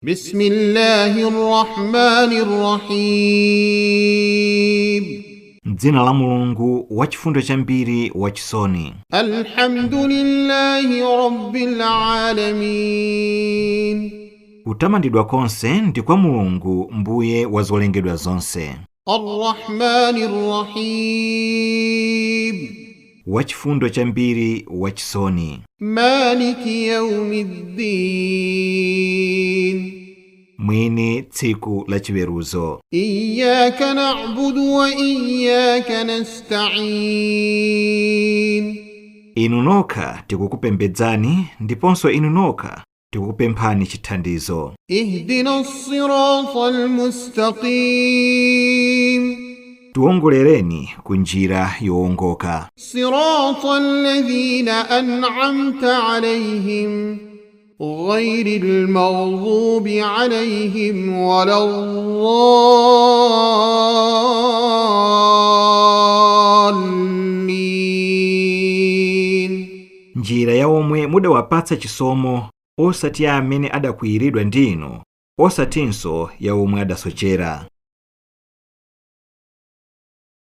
بسم الله الرحمن الرحيم. Dzina la Mulungu wachifundo chambiri wachisoni. Alhamdulillahi rabbil alamin. Kutamandidwa konse ndi kwa Mulungu mbuye wa zolengedwa zonse. Arrahmanir rahim. Wachifundo chambiri wachisoni. Maliki yawmiddin. Mwini tsiku la chiweruzo. Iyyaka na'budu wa iyyaka nasta'in. Inu nokha tikukupembedzani ndiponso inu nokha tikukupemphani chithandizo. Ihdinas siratal mustaqim. Tiwongolereni kunjira yowongoka. Siratal ladhina an'amta alayhim ghayril maghdubi alayhim waladdallin. Njira ya omwe mudawapatsa chisomo, osati ya amene adakwiyiridwa ndinu, osatinso ya omwe adasochera.